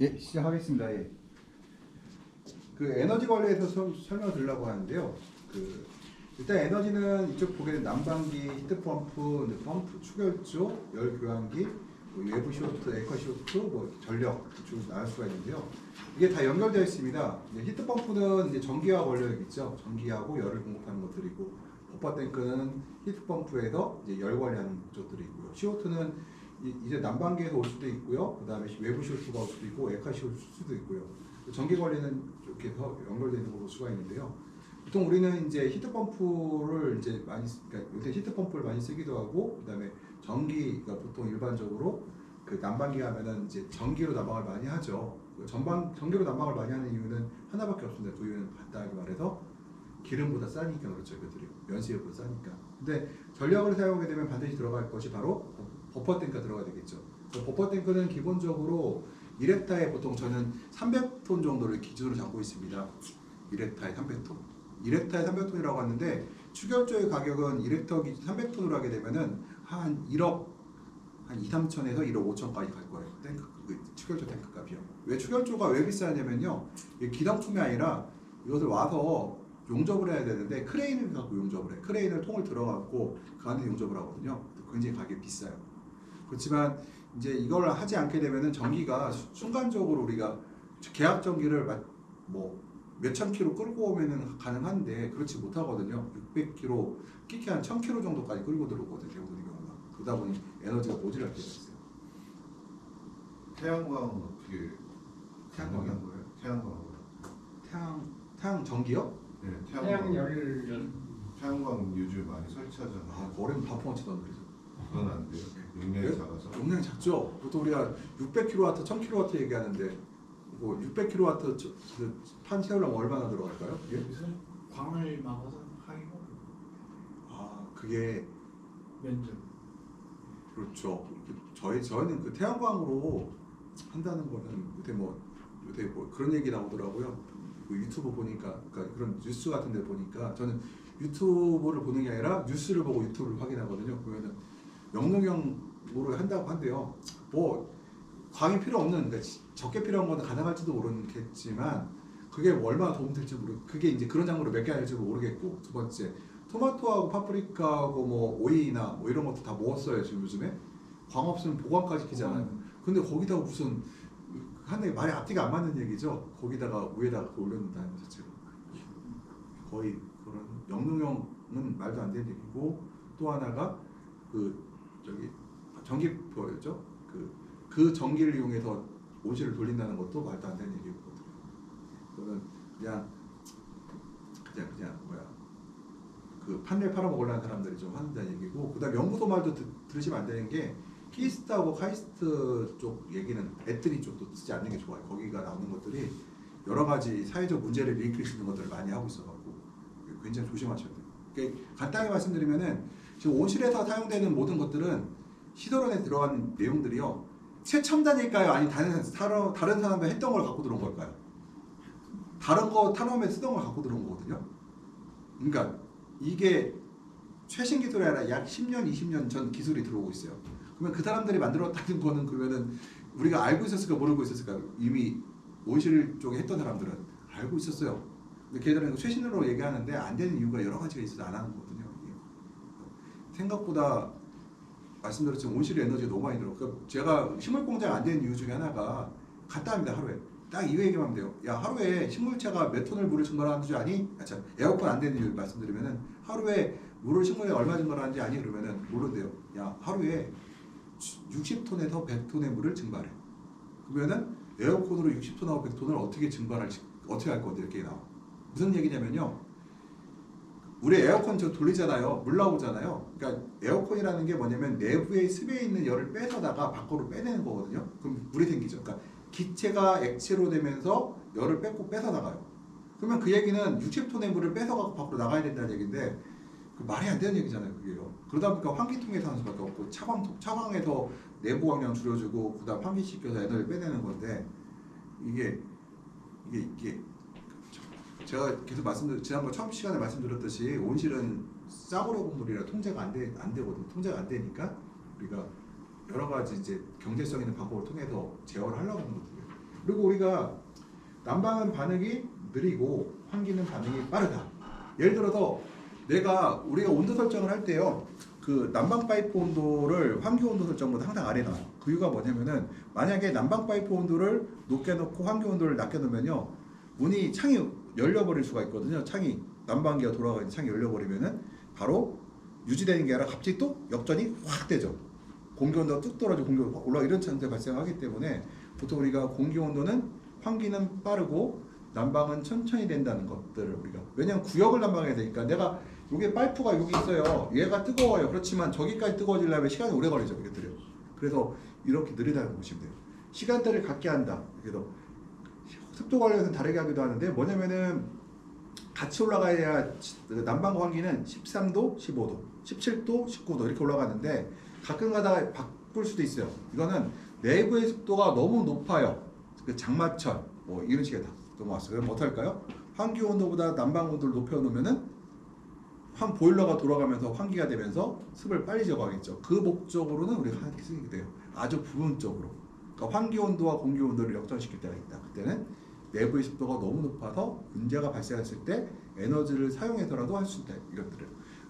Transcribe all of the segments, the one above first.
예, 시작하겠습니다. 예. 그 에너지 관리에서 설명을 드리려고 하는데요. 그 일단 에너지는 이쪽 보게 되면 난방기, 히트펌프, 이제 펌프, 축열조, 열교환기, 뭐 외부 시오트, 액화 시오트, 뭐 전력 쭉 나눌 수가 있는데요. 이게 다 연결되어 있습니다. 이제 히트펌프는 이제 전기와 관련이겠죠. 전기하고 열을 공급하는 것들이고, 버퍼 탱크는 히트펌프에서 이제 열 관리하는 목적들이고요. 시오트는 이제 난방기에서 올 수도 있고요. 그 다음에 외부 시오트가 올 수도 있고, 액화 시오트 수도 있고요. 전기 관리는 이렇게 해서 연결되어 있는 걸 볼 수가 있는데요. 보통 우리는 이제 히트펌프를 이제 많이, 그러니까 요새 히트펌프를 많이 쓰기도 하고, 그다음에 전기가 보통 일반적으로 그 난방기 하면은 이제 전기로 난방을 많이 하죠. 전기로 난방을 많이 하는 이유는 하나밖에 없습니다. 그 이유는 간단하게 말해서 기름보다 싸니까 그렇죠. 그들이 연료보다 싸니까. 근데 전력을 사용하게 되면 반드시 들어갈 것이 바로 버퍼 탱크가 들어가야 되겠죠. 버퍼 탱크는 기본적으로 1헥타에 보통 저는 300톤 정도를 기준으로 잡고 있습니다. 1헥타에 300톤. 1헥타에 300톤이라고 하는데 축열조의 가격은 1헥타 기준 300톤으로 하게 되면은 한 1억 한 2, 3천에서 1억 5천까지 갈 거예요. 탱크 축열조 탱크 값이요. 왜 축열조가 왜 비싸냐면요. 이게 기성품이 아니라 이것을 와서 용접을 해야 되는데 크레인을 갖고 용접을 해. 크레인을 통을 들어갖고 그 안에 용접을 하거든요. 굉장히 가격이 비싸요. 그렇지만 이제 이걸 하지 않게 되면은 전기가 순간적으로 우리가 계약 전기를 뭐 몇천 킬로 끌고 오면은 가능한데 그렇지 못하거든요. 600킬로, 끼케 한 1000킬로 정도까지 끌고 들어오거든요. 대부분의 경우가. 그러다 보니 에너지가 모자랄 때가 있어요. 태양광은 어떻게 태양광이요? 거예요? 태양광으로. 태양 전기요? 네, 태양열을 태양광 요즘 많이 설치하잖아요. 아, 머리는 바풍만 쳐도 안 그러죠. 그건 안 돼요. 용량이 네? 작아서. 용량이 작죠. 보통 우리가 600kW, 1000kW 얘기하는데 뭐 600kW 판 채우려면 얼마나 들어갈까요? 이게? 무슨 광을 막아서 하기가 아, 그게 면적. 그렇죠. 저희는 그 태양광으로 한다는 거는 요새 뭐 그런 얘기 나오더라고요. 그 유튜브 보니까, 그러니까 그런 뉴스 같은 데 보니까 저는 유튜브를 보는 게 아니라 뉴스를 보고 유튜브를 확인하거든요. 그러면은 명령형으로 한다고 한대요. 뭐 광이 필요 없는, 그러니까 적게 필요한 건 가능할지도 모르겠지만 그게 얼마나 도움될지 그게 이제 그런 작물을 몇 개 할지도 모르겠고, 두 번째 토마토하고 파프리카하고 뭐 오이나 뭐 이런 것도 다 먹었어요 지금 요즘에. 광 없으면 보관까지 키잖아요. 근데 거기다가 무슨 하는 말이 앞뒤가 안 맞는 얘기죠. 거기다가 위에다가 올려놓는다는 것 자체가 거의 그런 영농형은 말도 안 되는 얘기고, 또 하나가 그 저기 전기표였죠. 그 전기를 이용해서 온실을 돌린다는 것도 말도 안 되는 얘기거든요. 그거는 그냥 뭐야, 그 판넬 팔아먹으려는 사람들이 좀 하는다는 얘기고, 그다음 연구소 말도 들으시면 안 되는 게 키스트하고 카이스트 쪽 얘기는 배터리 쪽도 쓰지 않는 게 좋아요. 거기가 나오는 것들이 여러 가지 사회적 문제를 일으킬 수 있는 것들을 많이 하고 있어갖고 굉장히 조심하셔야 돼요. 그러니까 간단하게 말씀드리면은 지금 온실에서 사용되는 모든 것들은 시설원에 들어간 내용들이요, 최첨단일까요? 아니 다른 사람들 했던 걸 갖고 들어온 걸까요? 다른 거 탄화음에 쓰던 걸 갖고 들어온 거거든요. 그러니까 이게 최신 기술이 아니라 약 10년, 20년 전 기술이 들어오고 있어요. 그러면 그 사람들이 만들었다는 거는 그러면은 우리가 알고 있었을까 모르고 있었을까? 이미 온실 쪽에 했던 사람들은 알고 있었어요. 근데 걔들은 최신으로 얘기하는데 안 되는 이유가 여러 가지가 있어서 안 하는 거거든요. 생각보다 말씀드렸지만 온실 에너지가 너무 많이 들어. 그러니까 제가 식물 공장 안 되는 이유 중에 하나가 간단합니다. 하루에 딱 이 얘기만 하면 돼요. 야, 하루에 식물체가 몇 톤을 물을 증발하는 줄 아니? 에어컨 안 되는 이유 말씀드리면은 하루에 물을 식물에 얼마 증발하는지 아니? 그러면은 모른대요. 야, 하루에 60톤에서 100톤의 물을 증발해. 그러면은 에어컨으로 60톤하고 100톤을 어떻게 증발할지 어떻게 할 건데 이렇게 나와. 무슨 얘기냐면요. 우리 에어컨 저 돌리잖아요. 물 나오잖아요. 그러니까 에어컨이라는 게 뭐냐면 내부에 습에 있는 열을 뺏어다가 밖으로 빼내는 거거든요. 그럼 물이 생기죠. 그러니까 기체가 액체로 되면서 열을 뺏어 나가요. 그러면 그 얘기는 60톤의 물을 뺏어갖고 밖으로 나가야 된다는 얘기인데 말이 안 되는 얘기잖아요. 그게요. 그러다 보니까 환기통에서 하는 수밖에 없고 차광에서 내부 광량 줄여주고 그다음 환기시켜서 에너지를 빼내는 건데 이게 제가 계속 지난번 처음 시간에 말씀드렸듯이 온실은 싸구려 곡물이라 통제가 안 되거든. 통제가 안 되니까 우리가 여러 가지 이제 경제성 있는 방법을 통해서 제어를 하려고 하는 거거든요. 그리고 우리가 난방은 반응이 느리고 환기는 반응이 빠르다. 예를 들어서 우리가 온도 설정을 할 때요. 그 난방 파이프 온도를 환기 온도 설정보다 항상 아래에 놔요. 그 이유가 뭐냐면은 만약에 난방 파이프 온도를 높게 놓고 환기 온도를 낮게 놓으면요. 창이 열려버릴 수가 있거든요. 난방기가 돌아가 있는 창이 열려버리면은 바로 유지되는 게 아니라 갑자기 또 역전이 확 되죠. 공기 온도가 뚝 떨어지고 공기 온도가 올라 이런 상태 발생하기 때문에 보통 우리가 공기 온도는 환기는 빠르고 난방은 천천히 된다는 것들을 우리가 왜냐면 구역을 난방해야 되니까 내가 요게 파이프가 여기 있어요. 얘가 뜨거워요. 그렇지만 저기까지 뜨거워지려면 시간이 오래 걸리죠. 이것들이요. 그래서 이렇게 느리다고 보시면 돼요. 시간대를 갖게 한다. 그래서 습도 관리에서는 다르게 하기도 하는데 뭐냐면은 같이 올라가야 난방 환기는 13도, 15도, 17도, 19도 이렇게 올라가는데 가끔 가다가 바꿀 수도 있어요. 이거는 내부의 습도가 너무 높아요. 그 장마철 뭐 이런 식의 다 넘어왔어요. 그럼 어떻게 할까요? 환기 온도보다 난방 온도를 높여놓으면은 보일러가 돌아가면서 환기가 되면서 습을 빨리 제거하겠죠. 그 목적으로는 우리가 환기 쓰게 돼요. 아주 부분적으로. 그러니까 환기 온도와 공기 온도를 역전시킬 때가 있다. 그때는 내부의 습도가 너무 높아서 문제가 발생했을 때 에너지를 사용해서라도 할 수 있다. 이것들을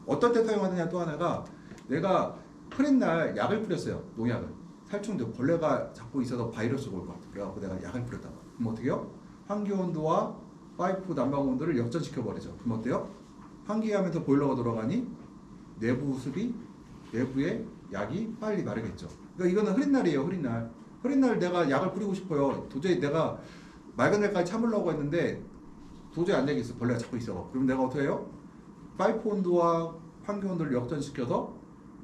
어떤 때 사용하느냐 또 하나가 내가 흐린 날 약을 뿌렸어요. 농약을. 살충제 벌레가 자꾸 있어서 바이러스가 올 것 같아. 그래갖고 내가 약을 뿌렸다. 그럼 어떻게 해요? 환기 온도와 파이프 난방 온도를 역전시켜 버리죠. 그럼 어때요? 환기하면서 보일러가 돌아가니 내부의 약이 빨리 마르겠죠. 그러니까 이거는 흐린 날이에요. 흐린 날 내가 약을 뿌리고 싶어요. 도저히 내가 맑은 날까지 참으려고 했는데 도저히 안 되겠어. 벌레가 자꾸 있어. 그럼 내가 어떻게 해요? 파이프 온도와 환기 온도를 역전시켜서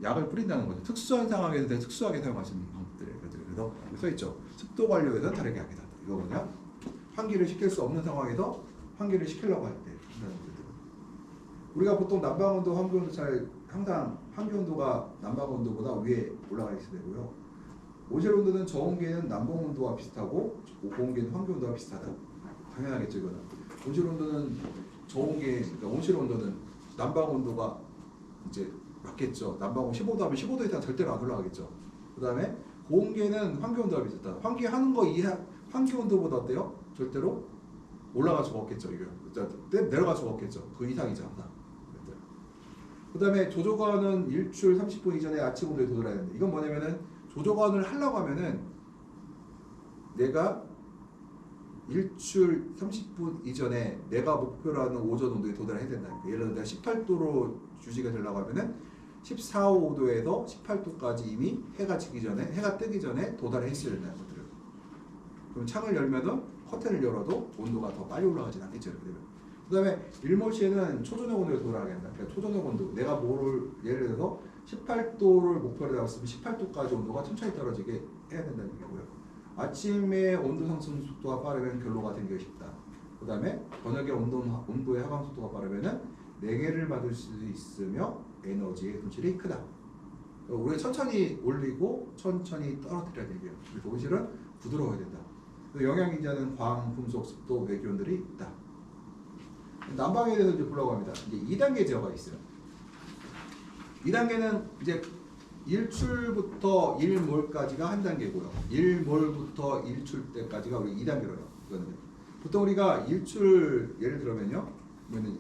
약을 뿌린다는 거죠. 특수한 상황에서 내가 특수하게 사용할 수 있는 방법들이에요. 그래서 써있죠. 습도 관리에서는 다르게 하기다. 이거 뭐냐? 환기를 시킬 수 없는 상황에서 환기를 시키려고 할 때. 우리가 보통 난방 온도, 환기 온도 항상 환기 온도가 난방 온도보다 위에 올라가 있어야 되고요. 온실 온도는 저온계는 난방 온도와 비슷하고 고온계는 환기 온도와 비슷하다. 당연하겠죠, 이거는. 온실 온도는 그러니까 온실 온도는 난방 온도가 이제 맞겠죠. 난방 온도 15도 하면 15도 이상 절대로 안 올라가겠죠. 그다음에 고온계는 환기 온도와 비슷하다. 환기하는 거 이하 환기 온도보다 어때요? 절대로 올라갈 수가 없겠죠. 이거 내려갈 수가 없겠죠. 그 이상이죠, 항상. 그다음에 조조관은 일출 30분 이전에 아침 온도에 도달해야 된다. 이건 뭐냐면은 조조관을 하려고 하면은 내가 일출 30분 이전에 내가 목표로 하는 오전 온도에 도달해야 된다. 예를 들어 내가 18도로 유지가 되려고 하면은 14, 5도에서 18도까지 이미 해가 뜨기 전에 도달했어야 된다는 것들을. 그럼 창을 열면은 커튼을 열어도 온도가 더 빨리 올라가진 않겠죠. 그 다음에 일몰시에는 초저녁 온도에 도달하게 된다. 그러니까 초저녁 온도, 내가 예를 들어서 18도를 목표로 잡았으면 18도까지 온도가 천천히 떨어지게 해야 된다는 얘기고요. 아침에 온도 상승 속도가 빠르면 결로가 생기기 쉽다. 그 다음에 저녁에 온도의 하강 속도가 빠르면은 냉해를 받을 수 있으며 에너지의 손실이 크다. 우리가 천천히 올리고 천천히 떨어뜨려야 되고요. 그래서 온실은 부드러워야 된다. 영양인자는 광, 금속, 습도, 외기온들이 있다. 난방에 대해서 이제 보려고 합니다. 이제 2단계 제어가 있어요. 2단계는 이제 일출부터 일몰까지가 한 단계고요. 일몰부터 일출 때까지가 우리 2단계로 해요. 이거는요. 보통 우리가 일출 예를 들면요.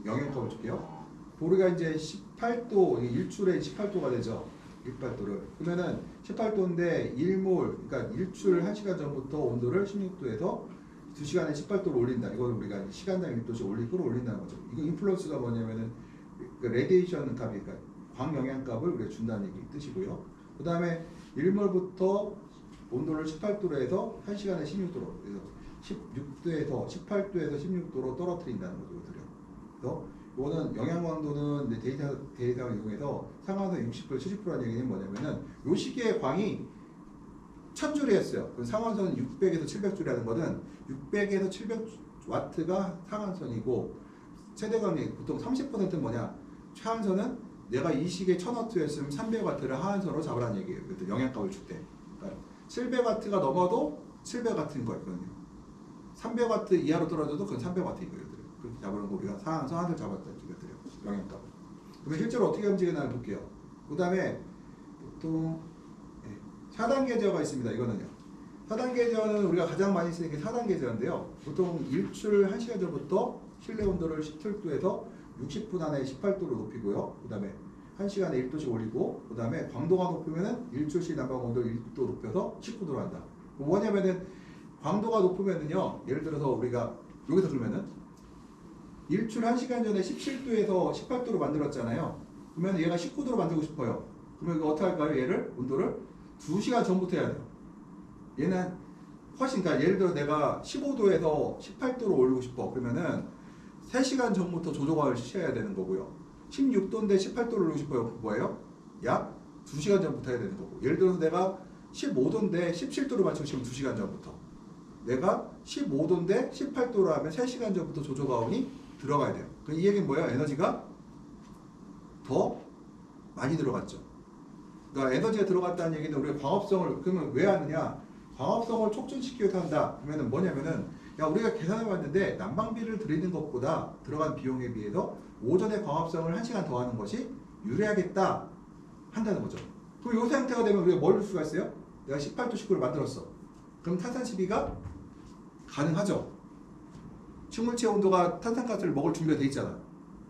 영향값을 줄게요. 우리가 이제 18도 일출에 18도가 되죠. 18도를. 그러면은 18도인데 그러니까 일출 1시간 전부터 온도를 16도에서 2시간에 18도를 올린다. 이거는 우리가 시간당 1도씩 끌어올린다는 거죠. 이거 인플루언스가 뭐냐면은 그 레디에이션 값이 그러니까 광영향값을 우리가 준다는 얘기 뜻이고요. 그 다음에 일몰부터 온도를 18도로 해서 1시간에 16도로 그래서 18도에서 16도로 떨어뜨린다는 거죠. 그래서 이거는 영향광도는 데이터를 이용해서 상한선 60% 70%라는 얘기는 뭐냐면은 요 시기에 광이 1000줄이었어요. 그럼 상한선 600에서 700줄이라는 거는 600에서 700W가 상한선이고 최대광이 보통 30%는 뭐냐? 최한선은 내가 이 시기에 1000W였으면 300W를 하한선으로 잡으라는 얘기예요. 그래서 영향값을 줄 때. 그러니까 700W가 넘어도 700W인 거였거든요. 300W 이하로 떨어져도 그건 300W인 거예요. 그렇게 잡으는 거 우리가 상한선을 잡았다는 얘기들이에요. 영향값. 그러면 실제로 어떻게 움직이나 볼게요. 그 다음에 보통 4단계 제어가 있습니다. 이거는요. 4단계 제어는 우리가 가장 많이 쓰는 게 4단계 제어인데요. 보통 일출 1시간 전부터 실내 온도를 17도에서 60분 안에 18도로 높이고요. 그 다음에 1시간에 1도씩 올리고, 그 다음에 광도가 높으면은 일출 시 난방 온도를 1도 높여서 19도로 한다. 뭐냐면은 광도가 높으면은요, 예를 들어서 우리가 여기서 그러면은 일출 1시간 전에 17도에서 18도로 만들었잖아요. 그러면 얘가 19도로 만들고 싶어요. 그러면 이거 어떻게 할까요? 얘를 온도를 2시간 전부터 해야 돼요. 얘는 훨씬, 그러니까 예를 들어 내가 15도에서 18도로 올리고 싶어. 그러면은 3시간 전부터 조종을 시켜야 되는 거고요. 16도인데 18도를 올리고 싶어요. 뭐예요? 약 2시간 전부터 해야 되는 거고. 예를 들어서 내가 15도인데 17도로 맞추고 싶으면 2시간 전부터. 내가 15도인데 18도로 하면 3시간 전부터 조조가온이 들어가야 돼요. 이 얘기는 뭐예요? 에너지가 더 많이 들어갔죠. 그러니까 에너지가 들어갔다는 얘기는 우리가 광합성을, 그러면 왜 하느냐? 광합성을 촉진시키기 위해서 한다. 그러면 뭐냐면은, 야, 우리가 계산해 봤는데 난방비를 들이는 것보다 들어간 비용에 비해서 오전에 광합성을 1시간 더 하는 것이 유리하겠다 한다는 거죠. 그럼 이 상태가 되면 우리가 뭘 줄 수가 있어요? 내가 18도 19를 만들었어. 그럼 탄산 시비가 가능하죠. 식물체 온도가 탄산가스를 먹을 준비가 돼 있잖아.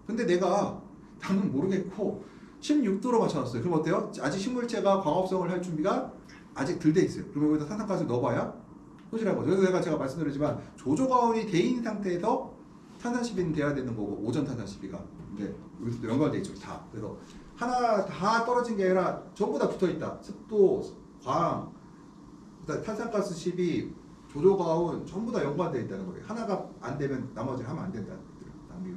근데 나는 모르겠고 16도로 맞춰놨어요. 그럼 어때요? 아직 식물체가 광합성을 할 준비가 아직 덜 돼 있어요. 그러면 여기다 탄산가스를 넣어봐야 소실한 거죠. 그래서 제가 말씀드리지만 조조가온이 돼 있는 상태에서 탄산 시비는 돼야 되는 거고, 오전 탄산 시비가 이제 여기서 연관돼 있죠. 다. 그래서 하나 다 떨어진 게 아니라 전부 다 붙어 있다. 습도, 광, 그다음 탄산가스 시비, 조조가온 전부 다 연관돼 있다는 거예요. 하나가 안 되면 나머지 하면 안 된다는 거예요.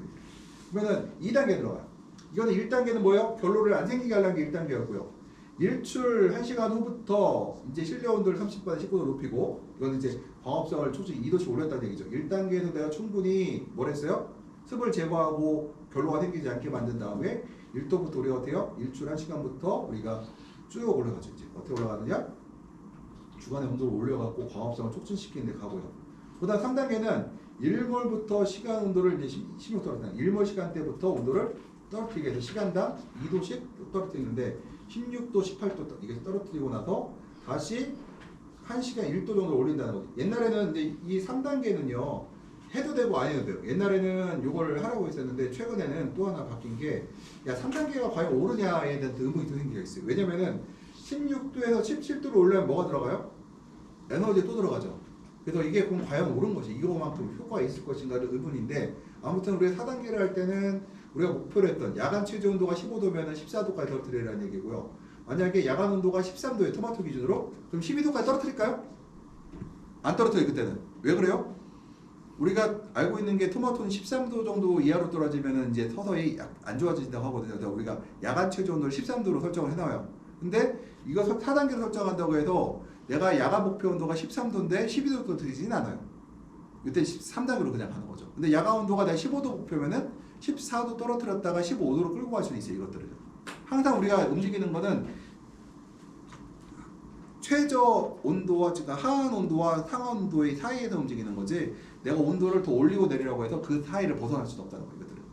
그러면은 2단계 들어가요. 이거는 1단계는 뭐예요? 결로를 안 생기게 하려는 게 1단계였고요. 일출 1시간 후부터 이제 실내 온도를 30도에서 19도 높이고, 이건 이제 광합성을 초속 2도씩 올렸다는 얘기죠. 1단계에서 내가 충분히 뭘 했어요? 습을 제거하고 결로가 생기지 않게 만든 다음에 1도부터 우리가 어떻게 해요? 일출 1시간부터 우리가 쭉 올라가죠. 이제 어떻게 올라가느냐? 주간의 온도를 올려갖고 광합성을 촉진시키는 데 가고요. 그 다음 3단계는 일몰부터 시간 온도를 이제 16도 떨어뜨리는, 일몰 시간대부터 온도를 떨어뜨리게 해서 시간당 2도씩 떨어뜨리는데 16도, 18도 이게 떨어뜨리고 나서 다시 1시간 1도 정도 올린다는 거죠. 옛날에는 이제 이 3단계는요, 해도 되고 안 해도 돼요. 옛날에는 이걸 하라고 했었는데 최근에는 또 하나 바뀐 게, 야, 3단계가 과연 오르냐에 대한 의문이 또 생기가 있어요. 왜냐면은 16도에서 17도로 올리면 뭐가 들어가요? 에너지 또 들어가죠. 그래서 이게 그럼 과연 오른 것이 이거만큼 효과가 있을 것인가를 의문인데, 아무튼 우리가 4단계를 할 때는 우리가 목표로 했던 야간 최저 온도가 15도면 14도까지 떨어뜨리라는 얘기고요. 만약에 야간 온도가 13도에 토마토 기준으로, 그럼 12도까지 떨어뜨릴까요? 안 떨어뜨려요. 그때는. 왜 그래요? 우리가 알고 있는 게 토마토는 13도 정도 이하로 떨어지면 이제 서서히 안 좋아진다고 하거든요. 그래서 우리가 야간 최저 온도를 13도로 설정을 해놔요. 근데 이거 4단계로 설정한다고 해도 내가 야간 목표 온도가 13도인데 12도로 떨어뜨리지는 않아요. 이때 3단계로 그냥 가는 거죠. 근데 야간 온도가 내가 15도 목표면은 14도 떨어뜨렸다가 15도로 끌고 갈 수는 있어요. 이것들을. 항상 우리가 움직이는 거는 최저 온도와, 즉 하한 온도와 상한 온도의 사이에서 움직이는 거지, 내가 온도를 더 올리고 내리라고 해서 그 사이를 벗어날 수는 없다는 거예요. 이것들은.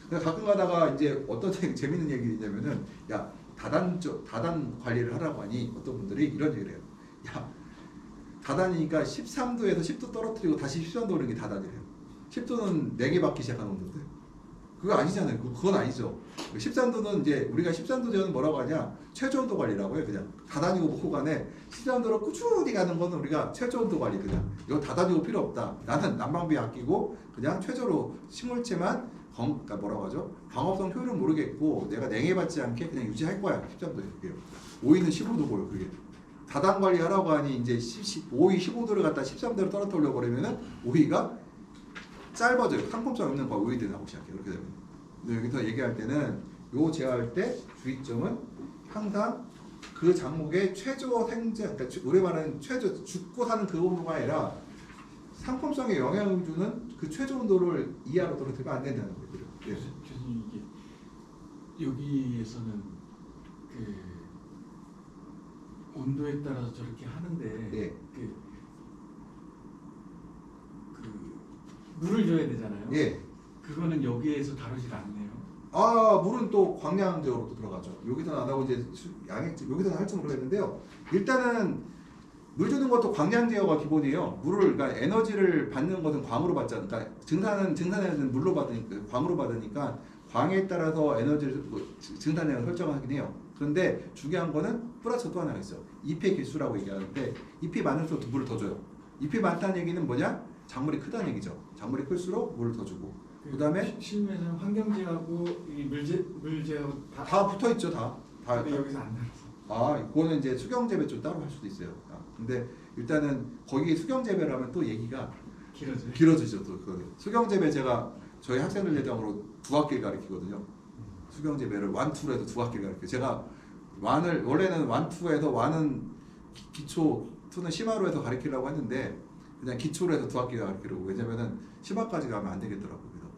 그래서 가끔 가다가 이제 어떤 재밌는 얘기 있냐면은, 야, 다단 관리를 하라고 하니 어떤 분들이 이런 얘기를 해요. 야, 다단이니까 13도에서 10도 떨어뜨리고 다시 13도 오르는 게 다단이래요. 10도는 4개 받기 시작한 온도인데. 그거 아니잖아요. 그건 아니죠. 13도는 이제 우리가 13도 제어는 뭐라고 하냐? 최저 온도 관리라고 해요. 그냥 다단이고 뭐고 간에 13도로 꾸준히 가는 거는 우리가 최저 온도 관리. 그냥 이거 다단이고 필요 없다. 나는 난방비 아끼고 그냥 최저로 식물체만 그러니까 뭐라고 하죠? 광합성 효율은 모르겠고 내가 냉해받지 않게 그냥 유지할 거야. 13도에. 오이는 15도고요. 그게. 다단 관리하라고 하니 이제 오이 15도를 갖다 13도로 떨어뜨려 버리면은 오이가 짧아져요. 상품성 없는 거 오이들 나오기 시작해요. 그렇게 되면. 근데 여기서 얘기할 때는 요 제어할 때 주의점은 항상 그 작목의 최저 생장, 그러니까 우리 말하는 최저 죽고 사는 그 온도가 아니라 상품성에 영향을 주는 그 최저 온도를 이하로 떨어뜨리면 안 된다는 거예요. 네. 교수님, 이게 여기에서는 그 온도에 따라서 저렇게 하는데 네. 그 물을 줘야 되잖아요. 예. 그거는 여기에서 다루질 않네요. 아, 물은 또 광량적으로 또 들어가죠. 여기서는 안 하고 이제 양액, 여기서는 할지 모르겠는데요. 일단은 물 주는 것도 광량 제어가 기본이에요. 물을 그러니까 에너지를 받는 것은 광으로 받잖아요. 그러니까 증산에너지는 물로 받으니까 광으로 받으니까 광에 따라서 에너지를 증산량을 설정하긴 해요. 그런데 중요한 거는 플러스 또 하나가 있어. 잎의 개수라고 얘기하는데 잎이 많을수록 물을 더 줘요. 잎이 많다는 얘기는 뭐냐? 작물이 크다는 얘기죠. 작물이 클수록 물을 더 주고. 그다음에 실무에서는 환경제하고 이 물제하고 다 붙어 있죠. 다. 근데 여기서 안 나왔어. 아, 그거는 이제 수경 재배 좀 따로 할 수도 있어요. 근데 일단은 거기 수경 재배를 하면 또 얘기가 길어지죠. 또 그 수경 재배 제가 저희 학생들 예정으로 두 학기를 가르치거든요. 수경 재배를 완투로 해서 두 학기를 가르쳐요. 제가 완을 원래는 완투에서 완은 기초, 투는 심화로 해서 가르치려고 했는데 그냥 기초로 해서 두 학기를 가르치려고. 왜냐면은 심화까지 가면 안 되겠더라고요. 그래서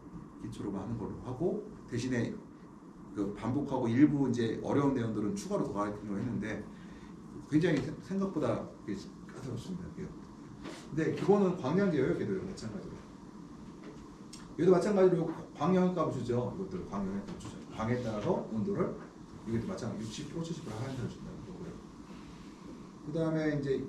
기초로만 하는 걸로 하고 대신에 그 반복하고 일부 이제 어려운 내용들은 추가로 더 가르치려고 했는데 굉장히 생각보다 까다롭습니다. 근데 기본은 광량제예요. 걔도 마찬가지로. 얘도 마찬가지로 광량값을 주죠. 이것들 광량값을 주죠. 광에 따라서 온도를 이것도 마찬가지로 60, 70% 하한대로 준다는 거고요. 그 다음에 이제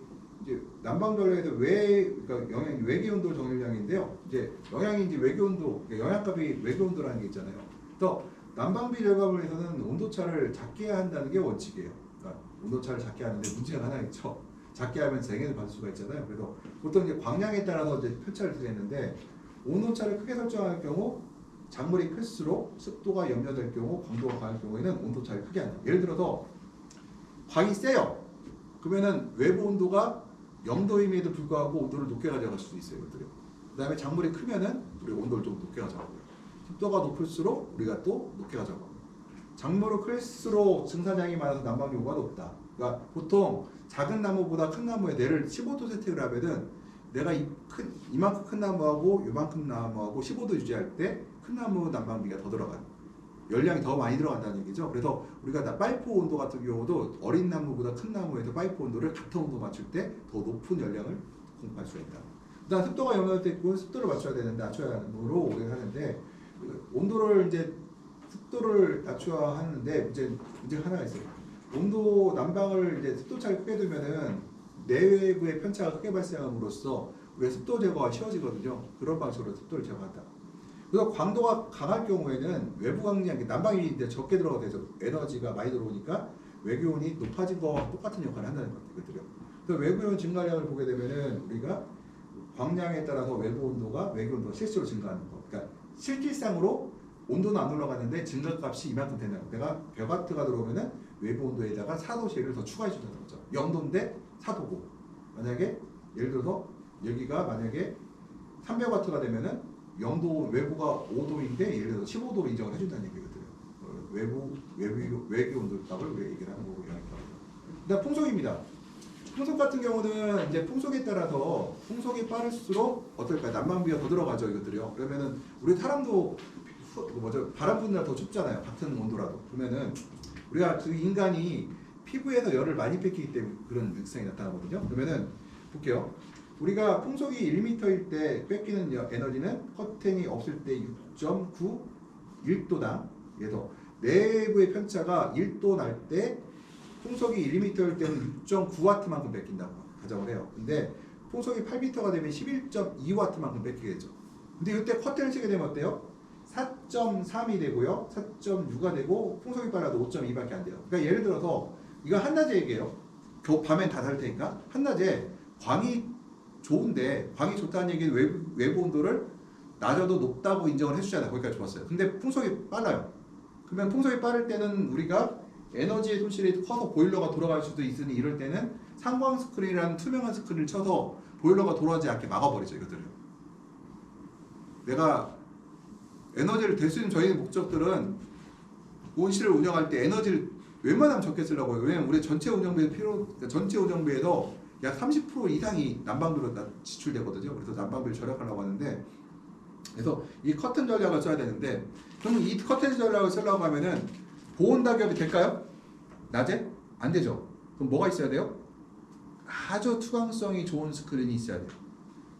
난방전력에서 그러니까 영향 외기 온도 정렬량인데요. 이제 영향이 이제 외기 온도, 그러니까 영향값이 외기 온도라는 게 있잖아요. 그래서 난방비 절감을 위해서는 온도차를 작게 한다는 게 원칙이에요. 그러니까 온도차를 작게 하는데 문제가 하나 있죠. 작게 하면 쟁여를 받을 수가 있잖아요. 그래서 보통 이제 광량에 따라서 이제 표차를 드리는데 온도차를 크게 설정할 경우 작물이 클수록 습도가 염려될 경우 광도가 강할 경우에는 온도차를 크게 한다. 예를 들어서 광이 세요. 그러면은 외부 온도가 0도임에도 불구하고 온도를 높게 가져갈 수도 있어요. 이것들이. 그 다음에 작물이 크면은 우리 온도를 좀 높게 가져가고요. 습도가 높을수록 우리가 또 높게 가져가고. 작물이 클수록 증산량이 많아서 난방 요구가 높다. 그러니까 보통 작은 나무보다 큰 나무에 내를 15도 세팅을 하면은 내가 이만큼 큰 나무하고 이만큼 나무하고 15도 유지할 때 큰 나무 난방비가 더 들어가요. 열량이 더 많이 들어간다는 얘기죠. 그래서 우리가 파이프 온도 같은 경우도 어린 나무보다 큰 나무에서 파이프 온도를 같은 온도 맞출 때 더 높은 열량을 공급할 수가 있다. 그다음 습도가 염려될 때 있고 습도를 맞춰야 되는데 낮춰야 하므로 오래 하는데 온도를 이제 습도를 낮춰야 하는데 문제가 하나가 있어요. 온도 난방을 이제 습도 차를 크게 두면은 내외부의 편차가 크게 발생함으로써 우리가 습도 제거가 쉬워지거든요. 그런 방식으로 습도를 제거한다. 그래서 광도가 강할 경우에는 외부 광량, 난방이 이제 적게 들어가서 에너지가 많이 들어오니까 외교온이 높아진 거와 똑같은 역할을 한다는 것들이요. 그래서 외교온 증가량을 보게 되면은 우리가 광량에 따라서 외부 온도가 외교 온도가 실제로 증가하는 거. 그러니까 실질상으로 온도는 안 올라가는데 증가값이 이만큼 된다고. 내가 벽와트가 들어오면은 외부 온도에다가 4도씩을 더 추가해 준다는 거죠. 0도인데 4도고. 만약에 예를 들어서 여기가 만약에 300와트가 되면은 0도 외부가 5도인데 예를 들어서 15도로 인정을 해준다는 얘기거든요. 외부 온도 값을 우리가 얘기를 하는 거고 영향값. 그다음 풍속입니다. 풍속 같은 경우는 이제 풍속에 따라서 풍속이 빠를수록 어떨까요? 난방비가 더 들어가죠 이것들이요. 그러면은 우리 사람도 바람 부는 날 더 춥잖아요. 같은 온도라도. 그러면은 우리가 그 인간이 피부에서 열을 많이 뺏기기 때문에 그런 증상이 나타나거든요. 그러면은 볼게요. 우리가 풍속이 1m일 때 뺏기는 에너지는 커튼이 없을 때 6.9 1도당. 그래서 내부의 편차가 1도 날 때 풍속이 1m일 때는 6.9W만큼 뺏긴다고 가정을 해요. 근데 풍속이 8m가 되면 11.2W만큼 뺏기게 되죠. 근데 이때 커튼을 치게 되면 어때요? 4.3이 되고요. 4.6가 되고 풍속이 빨라도 5.2밖에 안 돼요. 그러니까 예를 들어서 이거 한낮에 얘기해요. 밤엔 다 살 테니까 한낮에 광이 좋은데 광이 좋다는 얘기는 외부 온도를 낮아도 높다고 인정을 해주잖아요. 거기까지 좋았어요. 근데 풍속이 빨라요. 그러면 풍속이 빠를 때는 우리가 에너지의 손실이 커서 보일러가 돌아갈 수도 있으니 이럴 때는 상광 스크린이라는 투명한 스크린을 쳐서 보일러가 돌아가지 않게 막아버리죠. 이것들을. 내가 에너지를 댈 수 있는 저희의 목적들은 온실을 운영할 때 에너지를 웬만하면 적게 쓰려고 해요. 왜냐면 우리 전체 운영비에서 약 30% 이상이 난방비로 지출되거든요. 그래서 난방비를 절약하려고 하는데, 그래서 이 커튼 전략을 써야 되는데, 그럼 이 커튼 전략을 쓰려고 하면은 보온 가격이 될까요? 낮에? 안 되죠. 그럼 뭐가 있어야 돼요? 아주 투광성이 좋은 스크린이 있어야 돼요.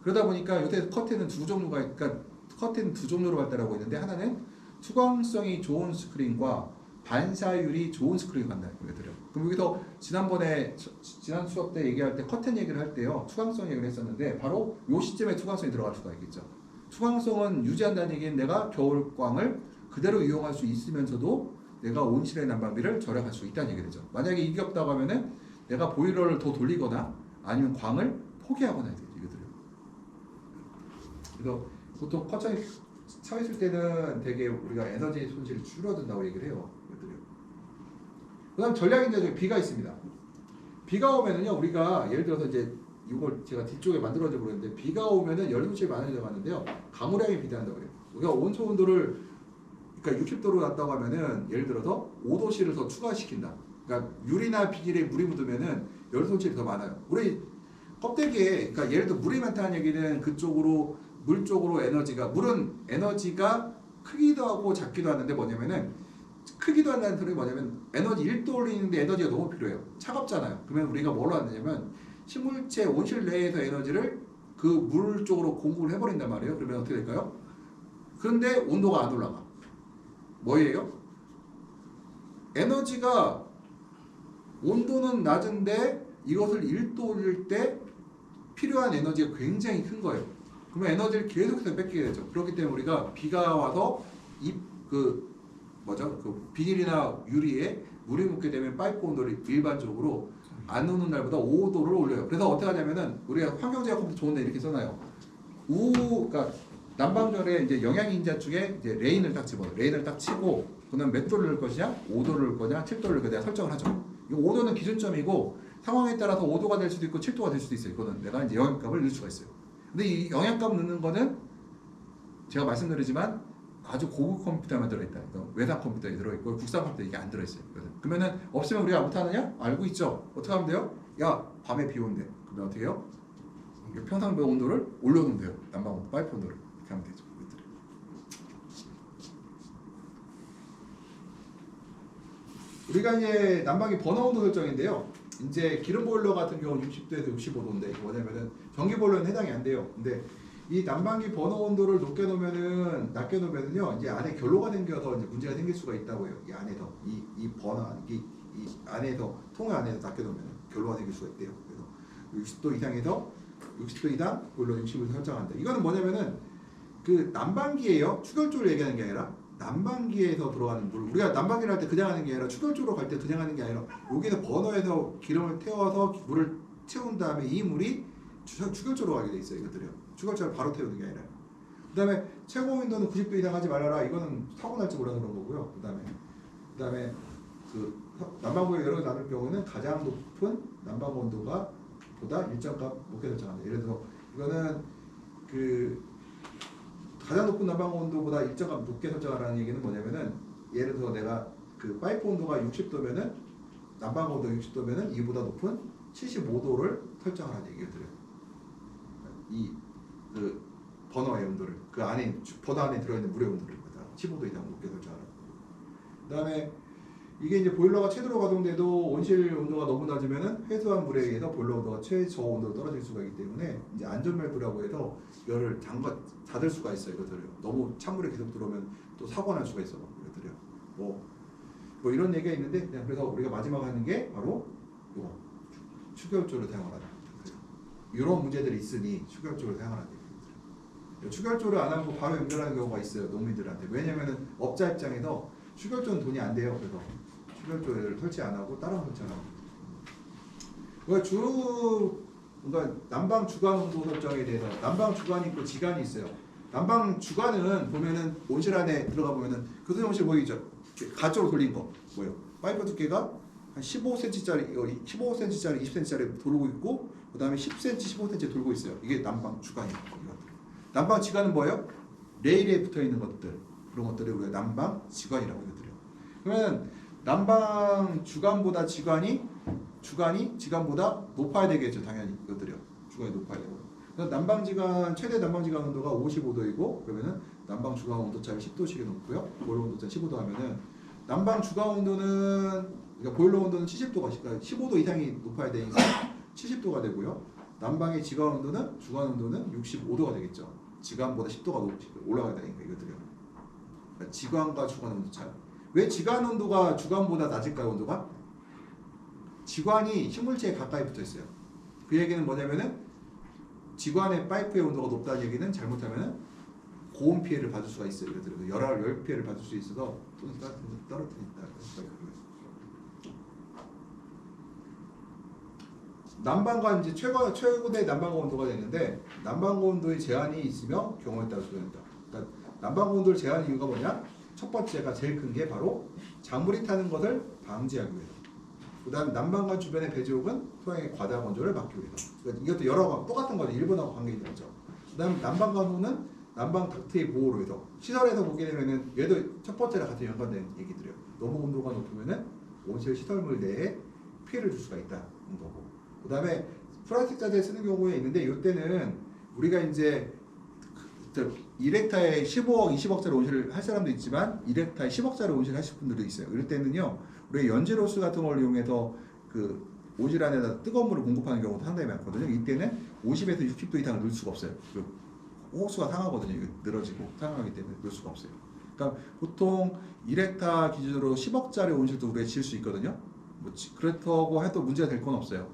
그러다 보니까 요새 커튼은 두 종류가, 그러니까 커튼 두 종류로 발달하고 있는데, 하나는 투광성이 좋은 스크린과 반사율이 좋은 스크린이 간다는 거거든요. 그럼 여기서 지난 수업 때 얘기할 때 커튼 얘기를 할 때요 투광성 얘기를 했었는데 바로 요 시점에 투광성이 들어갈 수가 있겠죠. 투광성은 유지한다는 얘기는 내가 겨울광을 그대로 이용할 수 있으면서도 내가 온실의 난방비를 절약할 수 있다는 얘기가 되죠. 만약에 이게 없다고 하면은 내가 보일러를 더 돌리거나 아니면 광을 포기하거나 해야 되죠. 이거들요. 그래서 보통 커튼이 쳐 있을 때는 되게 우리가 에너지 손실이 줄어든다고 얘기를 해요. 이거들요. 그다음 전략인데 저기 비가 있습니다. 비가 오면은요 우리가 예를 들어서 이제 이걸 제가 뒤쪽에 만들어져 보는데 비가 오면은 열 손실이 많아져 가는데요. 강우량이 비대한다고 해요. 우리가 온수 온도를 그러니까 60도로 놨다고 하면은 예를 들어서 5도씨를 더 추가시킨다. 그러니까 유리나 비닐에 물이 묻으면은 열 손실이 더 많아요. 우리 껍데기에 그러니까 예를 들어 물이 많다는 얘기는 그쪽으로 물 쪽으로 에너지가 물은 에너지가 크기도 하고 작기도 하는데 뭐냐면은 크기도 한다는 소리 뭐냐면 에너지 1도 올리는데 에너지가 너무 필요해요. 차갑잖아요. 그러면 우리가 뭘로 하느냐면 식물체 온실 내에서 에너지를 그 물 쪽으로 공급을 해버린단 말이에요. 그러면 어떻게 될까요? 그런데 온도가 안 올라가. 뭐예요? 에너지가 온도는 낮은데 이것을 1도 올릴 때 필요한 에너지가 굉장히 큰 거예요. 그러면 에너지를 계속해서 뺏기게 되죠. 그렇기 때문에 우리가 비가 와서 그 비닐이나 유리에 물이 묻게 되면 파이프 온도를 일반적으로 안 오는 날보다 5도를 올려요. 그래서 어떻게 하냐면은 우리가 환경제약 컴퓨터 좋은데 이렇게 써놔요. 그러니까 난방절에 이제 영양인자 쪽에 이제 레인을 딱 집어넣어요. 레인을 딱 치고 그다음 몇 도를 넣을 것이냐, 5도를 넣을 거냐, 7도를 넣을 거냐 설정을 하죠. 이 5도는 기준점이고 상황에 따라서 5도가 될 수도 있고 7도가 될 수도 있어요. 이거는 내가 이제 영양값을 넣을 수가 있어요. 근데 이 영양값 넣는 거는 제가 말씀드리지만 아주 고급 컴퓨터만 들어있다. 외상 컴퓨터에 들어있고 국산 컴퓨터에 이게 안 들어있어요. 그러면은 없으면 우리가 못하느냐? 알고 있죠. 어떻게 하면 돼요? 야 밤에 비 온대. 그러면 어떻게 해요? 평상 온도를 올려놓으면 돼요. 난방 온도, 파이프 온도를 이렇게 하면 되죠. 우리가 이제 난방기 버너 온도 설정인데요. 이제 기름 보일러 같은 경우는 60도에서 65도인데 이게 뭐냐면은 전기 보일러는 해당이 안 돼요. 근데 이 난방기 버너 온도를 낮게 놓으면은요 이제 안에 결로가 생겨서 이제 문제가 생길 수가 있다고 해요. 이 안에서 이 버너 이 안에서 통 안에서 낮게 놓으면 결로가 생길 수가 있대요. 그래서 60도 이상에서 60도 이상 보일러 60을 설정한다. 이거는 뭐냐면은 그 난방기예요. 추결조를 얘기하는 게 아니라 난방기에서 들어가는 물. 우리가 난방기를 할 때 그냥 하는 게 아니라 추결조로 갈 때 그냥 하는 게 아니라 여기서 버너에서 기름을 태워서 물을 채운 다음에 이 물이 추결조로 가게 돼 있어요. 이것들이요. 추결조를 바로 태우는 게 아니라. 그다음에 최고 온도는 90도 이상 하지 말아라. 이거는 사고 날지 몰라서 그런 거고요. 그다음에 그 난방구에 여러 개 나눌 경우는 가장 높은 난방 온도가 보다 일정값 높게 설정한다. 예를 들어서 이거는 그 가장 높은 난방 온도보다 일정값 높게 설정하라는 얘기는 뭐냐면은 예를 들어서 내가 그 파이프 온도가 60도면은 난방 온도 60도면은 이보다 높은 75도를 설정하라는 얘기를 드려요. 이 그 버너의 온도를 그 안에 버너 안에 들어있는 물의 온도를 15도 이상 높게 설정하라고. 그다음에 이게 이제 보일러가 최대로 가동돼도 온실 온도가 너무 낮으면은 회수한 물에 의해서 보일러 온도가 최저 온도로 떨어질 수가 있기 때문에 이제 안전 밸브라고 해서 열을 닫을 수가 있어요. 이것들을 너무 찬물에 계속 들어오면 또 사고 날 수가 있어. 이것들이요. 뭐 이런 얘기가 있는데 그냥 그래서 우리가 마지막 하는 게 바로 이거 추결조를 사용하라. 이런 문제들이 있으니 추결조를 사용하라는 얘기입니다. 추결조를 안 하고 바로 연결하는 경우가 있어요. 농민들한테. 왜냐면은 업자 입장에서 추결조는 돈이 안 돼요. 그래서 추결조를 설치 안 하고 다른 설치하라고. 그러니까 난방 주간 온도 설정에 대해서 난방 주간이 있고 지간이 있어요. 난방 주간은 보면은 온실 안에 들어가 보면은 그 온실 보이죠? 가쪽으로 돌린 거 뭐예요? 파이프 두께가 한 15cm짜리, 15cm짜리, 20cm짜리 돌고 있고 그 다음에 10cm, 15cm 돌고 있어요. 이게 난방 주간이에요. 난방 지간은 뭐예요? 레일에 붙어 있는 것들 그런 것들을 우리가 난방 지간이라고 해드려요. 그러면 난방 주간보다 지간이 지간보다 높아야 되겠죠. 당연히 이것들이요. 주간이 높아야 되고. 그래서 난방지간 최대 난방지간 온도가 55도이고 그러면은 난방 주간 온도 차를 10도씩 놓고요. 보일러 온도 차 15도 하면은 난방 주간 온도는 그러니까 보일러 온도는 70도가 15도 이상이 높아야 되니까 70도가 되고요. 난방의 지간 온도는 주간 온도는 65도가 되겠죠. 지간보다 10도가 올라가야 되니까 이것들이요. 그러니까 지간과 주간 온도 차. 왜 지관 온도가 주관보다 낮을까요? 온도가? 지관이 식물체에 가까이 붙어 있어요. 그 얘기는 뭐냐면은 지관의 파이프의 온도가 높다는 얘기는 잘못하면은 고온 피해를 받을 수가 있어요. 예를 들어 열 피해를 받을 수 있어서 또는 떨어뜨린다. 난방관 이제 최고의 난방관 온도가 되는데 난방관 온도의 제한이 있으며 경우에 따라 조정된다. 그러니까 난방관 온도를 제한한 이유가 뭐냐? 첫 번째가 제일 큰 게 바로 작물이 타는 것을 방지하기 위해서. 그다음 난방관 주변의 배지옥은 토양의 과다한 건조를 막기 위해서. 그러니까 이것도 여러 가 똑같은 거죠. 1번하고 관계 있는 거죠. 그다음 난방관 후는 난방 닥트의 보호로 해서 시설에서 보게 되면은 얘도 첫 번째랑 같은 연관된 얘기들이에요. 너무 온도가 높으면은 온실 시설물 내에 피해를 줄 수가 있다는 거고. 그다음에 플라스틱 자재 쓰는 경우에 있는데 이때는 우리가 이제 1헥타에 15억, 20억짜리 온실을 할 사람도 있지만 1헥타에 10억짜리 온실을 하실 분들도 있어요. 이럴 때는요, 우리 연질호스 같은 걸 이용해서 그 온실 안에다 뜨거운 물을 공급하는 경우도 상당히 많거든요. 이때는 50에서 60도 이상을 넣을 수가 없어요. 호수가 상하거든요. 이거 늘어지고 상하기 때문에 넣을 수가 없어요. 그러니까 보통 1헥타 기준으로 10억짜리 온실도 우리가 지을 수 있거든요. 뭐 그렇다고 해도 문제가 될 건 없어요.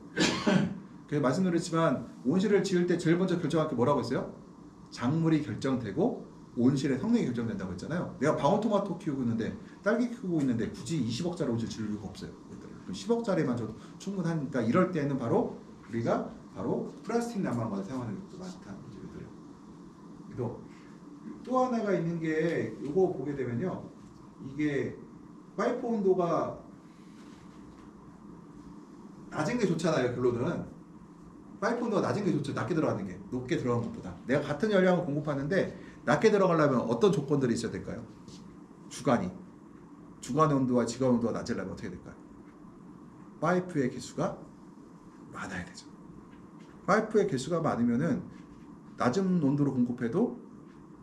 그래서 말씀드렸지만 온실을 지을 때 제일 먼저 결정할 게 뭐라고 했어요? 작물이 결정되고 온실의 성능이 결정된다고 했잖아요. 내가 방울토마토 키우고 있는데 딸기 키우고 있는데 굳이 20억짜리 온실 지을 이유가 없어요. 10억짜리만 줘도 충분하니까 이럴 때는 바로 우리가 바로 플라스틱 난방관을 사용하는 경우도 많다는 거죠. 그래서 또 하나가 있는 게 이거 보게 되면요, 이게 파이프 온도가 낮은 게 좋잖아요. 결론은 파이프 온도가 낮은 게 좋죠. 낮게 들어가는 게 높게 들어가는 것보다. 내가 같은 열량을 공급하는데 낮게 들어가려면 어떤 조건들이 있어야 될까요? 주관 온도와 지관 온도가 낮으려면 어떻게 될까요? 파이프의 개수가 많아야 되죠. 파이프의 개수가 많으면은 낮은 온도로 공급해도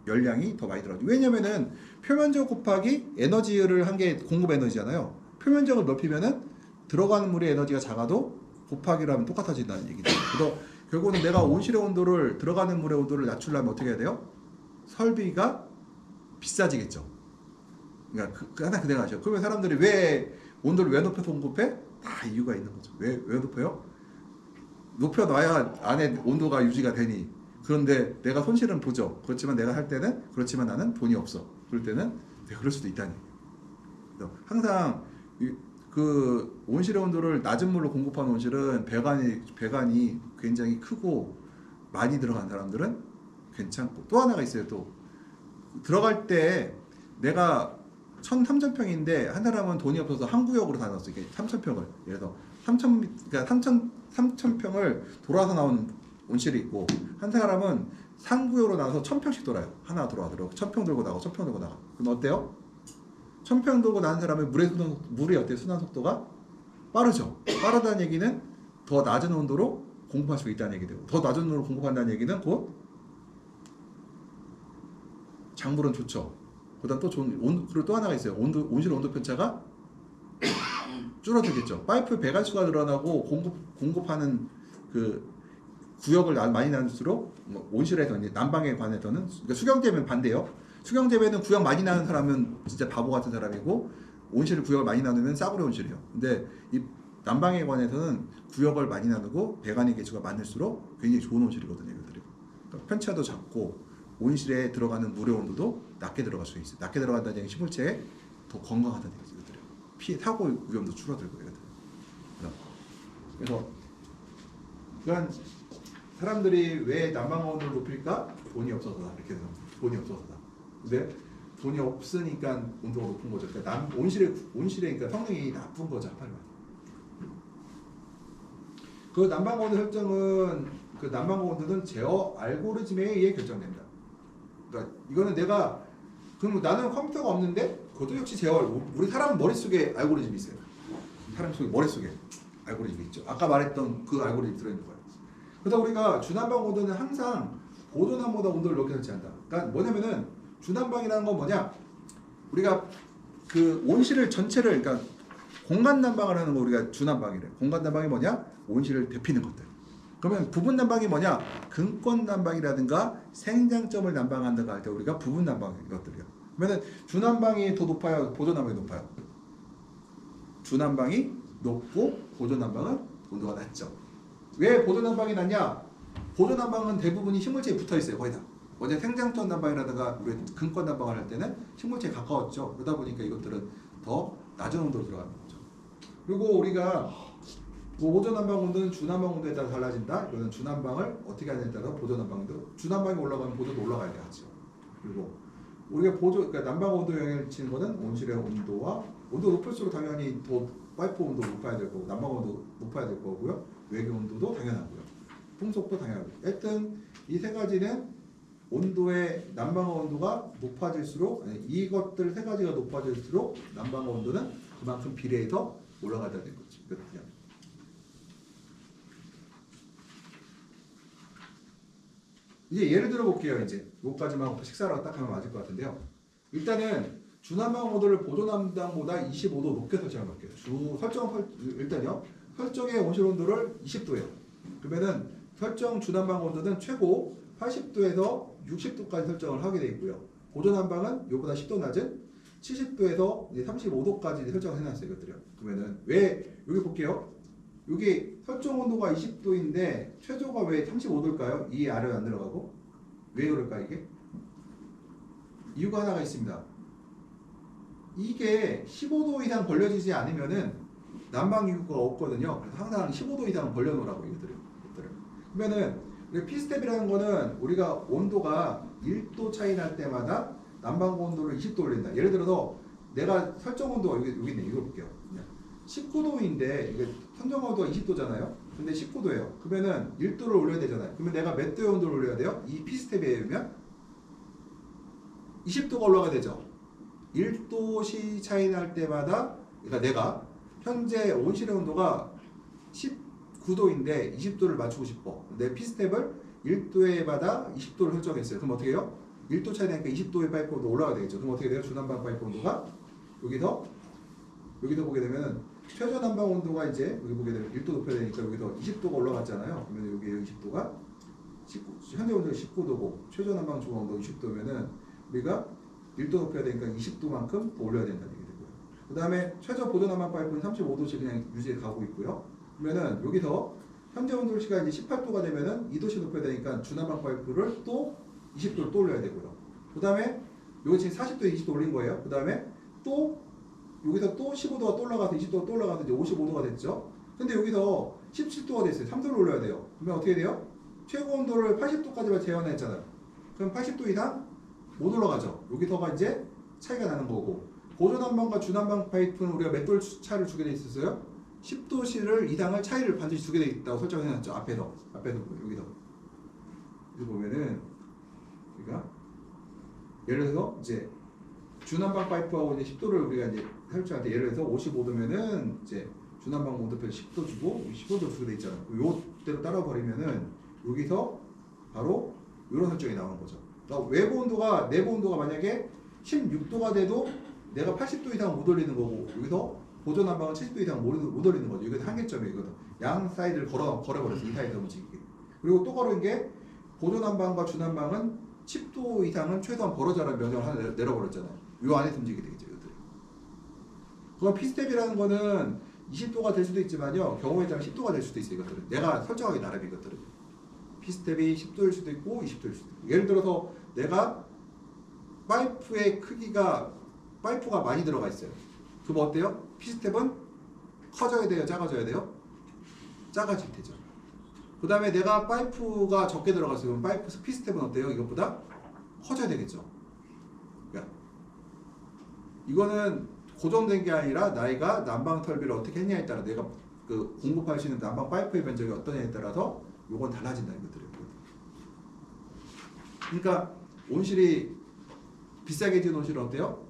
열량이 더 많이 들어가죠. 왜냐면은 표면적 곱하기 에너지를 한 게 공급 에너지잖아요. 표면적을 넓히면은 들어가는 물의 에너지가 작아도 곱하기를 하면 똑같아진다는 얘기죠. 그래서 결국은 내가 온실의 온도를, 들어가는 물의 온도를 낮추려면 어떻게 해야 돼요? 설비가 비싸지겠죠. 그러니까 하나 그대로 하죠. 그러면 사람들이 왜 온도를 왜 높여서 공급해? 다 이유가 있는 거죠. 왜 높여요? 높여놔야 안에 온도가 유지가 되니. 그런데 내가 손실은 보죠. 그렇지만 내가 할 때는, 그렇지만 나는 돈이 없어. 그럴 때는 내가 그럴 수도 있다니. 항상 그 온실의 온도를 낮은 물로 공급하는 온실은 배관이 굉장히 크고 많이 들어간 사람들은 괜찮고, 또 하나가 있어요. 또 들어갈 때 내가 3,000평인데 한 사람은 돈이 없어서 한 구역으로 다 넣었어. 이게 3,000평을 예를 들어서 3,000평을 돌아서 나오는 온실이 있고, 한 사람은 3구역으로 나와서 1,000평씩 돌아요. 하나 돌아가더라고. 1,000평 돌고 나가, 1,000평 돌고 나가. 그럼 어때요? 1,000평 돌고 나는 사람의 물이 어때요? 순환 속도가 빠르죠. 빠르다는 얘기는 더 낮은 온도로 공급할 수 있다는 얘기 되고, 더 낮은 온도로 공급한다는 얘기는 곧 작물은 좋죠. 그다음 또 그리고 또 하나가 있어요. 온실 온도 편차가 줄어들겠죠. 파이프 배관수가 늘어나고 공급하는 그 구역을 많이 나눌수록 온실에서 이제 난방에 관해서는, 그러니까 수경재배는 반대요. 수경재배는 구역 많이 나는 사람은 진짜 바보 같은 사람이고, 온실 구역을 많이 나누면 싸구려 온실이에요. 근데 이 난방에 관해서는 구역을 많이 나누고 배관의 개수가 많을수록 굉장히 좋은 온실이거든요. 이것들이. 그러니까 편차도 작고 온실에 들어가는 물의 온도도 낮게 들어갈 수 있어요. 낮게 들어간다는 얘기 시물체에 더 건강하다는 얘기죠. 이것들이. 피해 사고 위험도 줄어들고 이것들. 그래서 그러니까 사람들이 왜 난방 온도를 높일까? 돈이 없어서다. 이렇게 해서 돈이 없어서다. 근데 돈이 없으니까 온도가 높은 거죠. 그러니까 온실의 그러니까 성능이 나쁜 거죠. 한마디로. 그 난방 온도 설정은, 그 난방 온도는 제어 알고리즘에 의해 결정된다. 그러니까 이거는 내가, 그럼 나는 컴퓨터가 없는데 그것도 역시 제어, 우리 사람 머릿속에 알고리즘이 있어요. 사람 머릿속에 알고리즘이 있죠. 아까 말했던 그 알고리즘이 들어있는 거예요. 그래서 우리가 주난방 온도는 항상 보조난보다 온도를 높게 설치한다. 그러니까 뭐냐면은 주난방이라는 건 뭐냐? 우리가 그 온실을 전체를, 그러니까 공간 난방을 하는 거 우리가 주난방이래. 공간 난방이 뭐냐? 온실을 데피는 것들. 그러면 부분 난방이 뭐냐? 근권 난방이라든가 생장점을 난방한다고 할 때 우리가 부분 난방 이것들이요. 그러면 중난방이 더 높아요, 보조난방이 높아요? 중난방이 높고 보조난방은 온도가 낮죠. 왜 보조난방이 낮냐? 보조난방은 대부분이 식물체에 붙어 있어요, 거의 다. 어제 생장ton 난방이라든가 우리 근권 난방을 할 때는 식물체에 가까웠죠. 그러다 보니까 이것들은 더 낮은 온도로 들어가는 거죠. 그리고 우리가 뭐 보조난방 온도는 중난방 온도에 따라 달라진다. 이거는 중난방을 어떻게 하냐에 따라 보조난방도 중난방이 올라가면 보조도 올라가야 되죠. 그리고 우리가 그러니까 난방 온도 영향을 미치는 거는 온실의 온도와 온도 높을수록 당연히 더 파이프 온도 높아야 될 거고 난방 온도 높아야 될 거고요. 외기 온도도 당연하고요. 풍속도 당연하고요. 하여튼 이 세 가지는 온도의 난방 온도가 높아질수록 이것들 세 가지가 높아질수록 난방 온도는 그만큼 비례해서 올라가야 되는 거죠. 그렇죠. 이제 예를 들어 볼게요. 이제 요까지만 식사라고 딱 하면 맞을 것 같은데요. 일단은 중난방 온도를 보조난방보다 25도 높게 설정해 볼게요. 일단요. 설정의 온실 온도를 20도예요. 그러면은 설정 중난방 온도는 최고 80도에서 60도까지 설정을 하게 되어 있고요. 보조난방은 요보다 10도 낮은 70도에서 35도까지 설정을 해놨어요. 이것들이요. 그러면은 왜 여기 볼게요. 여기 설정 온도가 20도인데 최저가 왜 35도일까요? 이 아래로 안 들어가고 왜 그럴까 이게? 이유가 하나가 있습니다. 이게 15도 이상 벌려지지 않으면은 난방 이유가 없거든요. 그래서 항상 15도 이상 벌려놓으라고 이것들을. 그러면은 P스텝이라는 거는 우리가 온도가 1도 차이 날 때마다 난방 온도를 20도 올린다. 예를 들어서 내가 설정 온도가 여기 있네. 이거 볼게요. 19도인데 이게 선정 온도가 20도잖아요. 근데 19도예요. 그러면은 1도를 올려야 되잖아요. 그러면 내가 몇 도의 온도를 올려야 돼요? 이 P스텝에 의하면 20도가 올라가야 되죠. 1도씩 차이 날 때마다 그러니까 내가 현재 온실의 온도가 19도인데 20도를 맞추고 싶어. 내 P스텝을 1도에마다 20도를 설정했어요. 그럼 어떻게 해요? 1도 차이 나니까 20도의 파이프 온도 올라가야 되겠죠. 그럼 어떻게 돼요? 중난방 파이프 온도가 여기서 보게 되면 최저 난방 온도가 이제 여기 보게 되면 1도 높여야 되니까 여기서 20도가 올라갔잖아요. 그러면 여기 20도가 현재 온도가 19도고 최저 난방 중앙 온도가 20도면은 우리가 1도 높여야 되니까 20도만큼 더 올려야 된다는 얘기 되고요. 그 다음에 최저 보조 난방 파이프는 35도씩 그냥 유지해 가고 있고요. 그러면은 여기서 현재 온도가 이제 18도가 되면은 2도씩 높여야 되니까 중난방 파이프를 또 20도를 또 올려야 되고요. 그 다음에 여기 지금 40도에 20도 올린 거예요. 그 다음에 또 여기서 또 15도가 또 올라가서 20도가 또 올라가서 이제 55도가 됐죠. 근데 여기서 17도가 됐어요. 3도를 올려야 돼요. 그러면 어떻게 돼요? 최고 온도를 80도까지만 제한했잖아요. 그럼 80도 이상 못 올라가죠. 여기서가 이제 차이가 나는 거고 보조난방과 중난방 파이프는 우리가 몇 도 차를 주게 돼 있었어요? 10도씨를 이상을 차이를 반드시 주게 돼 있다고 설정해놨죠. 앞에서 여기서 보면은 우리가 예를 들어서 이제 중난방 파이프하고 이제 10도를 우리가 이제 설정할 때 예를 들어서 55도면은 이제 중난방 온도표에 10도 주고 15도 주게 돼 있잖아요. 요대로 따라 버리면은 여기서 바로 이런 설정이 나오는 거죠. 그러니까 외부 온도가 내부 온도가 만약에 16도가 돼도 내가 80도 이상 못 올리는 거고 여기서 보조 난방은 70도 이상 못 올리는 거죠. 이거 한계점이에요. 이거는 양 사이드를 걸어버렸어. 이 사이드 움직이게. 그리고 또 걸은 게 보조 난방과 중난방은 10도 이상은 최소한 벌어져라는 명령을 하나 내려버렸잖아요. 요 안에서 움직이게 되겠죠. 이것들이. 그럼 P스텝이라는 거는 20도가 될 수도 있지만요. 경우에 따라 10도가 될 수도 있어요. 이것들은. 내가 설정하기 나름 이것들은. P스텝이 10도일 수도 있고 20도일 수도 있고. 예를 들어서 내가 파이프의 크기가 파이프가 많이 들어가 있어요. 그럼 어때요? P스텝은 커져야 돼요? 작아져야 돼요? 작아질 테죠. 그 다음에 내가 파이프가 적게 들어갔어요. 그럼 P스텝은 어때요? 이것보다 커져야 되겠죠. 그러니까 이거는 고정된 게 아니라 나이가 난방 설비를 어떻게 했냐에 따라 내가 그 공급할 수 있는 난방 파이프의 면적이 어떠냐에 따라서 요건 달라진다는 것들이에요. 그러니까 온실이 비싸게 지은 온실은 어때요?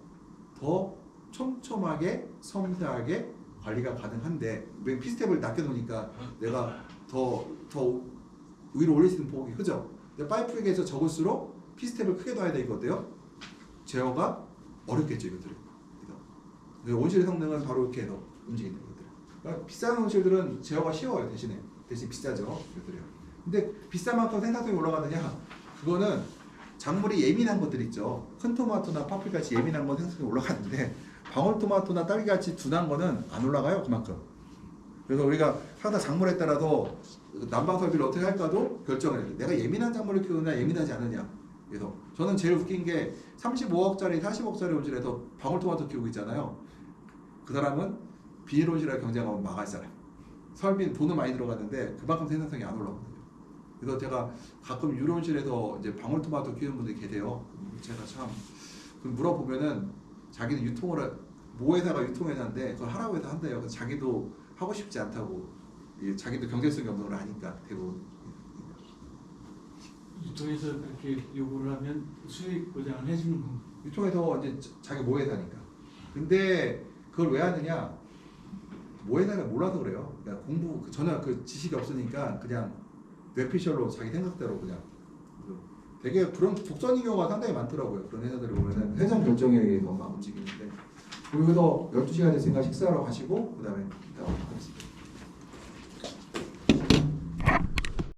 더 촘촘하게 섬세하게 관리가 가능한데 왜 P스텝을 낮게 놓으니까 내가 더 위로 올릴 수 있는 폭이 크죠. 근데 파이프에게서 적을수록 P스텝을 크게 놔야 되니까 어때요? 제어가 어렵겠죠 이것들이. 온실의 성능은 바로 이렇게 해서 움직이는 것들. 그러니까 비싼 온실들은 제어가 쉬워요. 대신 비싸죠. 이것들이요. 근데 비싼 만큼 생산성이 올라가느냐? 그거는 작물이 예민한 것들 있죠. 큰 토마토나 파프리카같이 예민한 건 생성이 올라가는데 방울토마토나 딸기같이 둔한 거는 안 올라가요 그만큼. 그래서 우리가 항상 작물에 따라서 난방 설비를 어떻게 할까도 결정을 해요. 내가 예민한 작물을 키우느냐 예민하지 않느냐. 그래서 저는 제일 웃긴 게 35억짜리 40억짜리 온실에서 방울토마토 키우고 있잖아요. 그 사람은 비닐 온실이라 경쟁하면 망할 사람. 설비 돈은 많이 들어갔는데 그만큼 생산성이 안 올라오거든요. 그래서 제가 가끔 유료온실에서 이제 방울토마토 키우는 분들이 계세요. 제가 참 물어보면은 자기는 모 회사가 유통회사인데 그걸 하라고 해서 한대요. 그래서 자기도 하고 싶지 않다고. 자기도 경제성이 없는 걸 아니까 대부분. 유통에서 그렇게 요구를 하면 수익 보장을 해주는 건 유통에서 이제 자기 모 회사니까. 근데 그걸 왜 하느냐? 모 회사를 몰라서 그래요. 그러니까 전혀 그 지식이 없으니까 그냥 뇌피셜로 자기 생각대로 그냥. 되게 그런 독선인 경우가 상당히 많더라고요. 그런 회사들을 보면은 회장 결정에 의해서 막 움직이는데. 여기서 12시간 됐으니까 식사하러 가시고 그 다음에 이따 가겠습니다.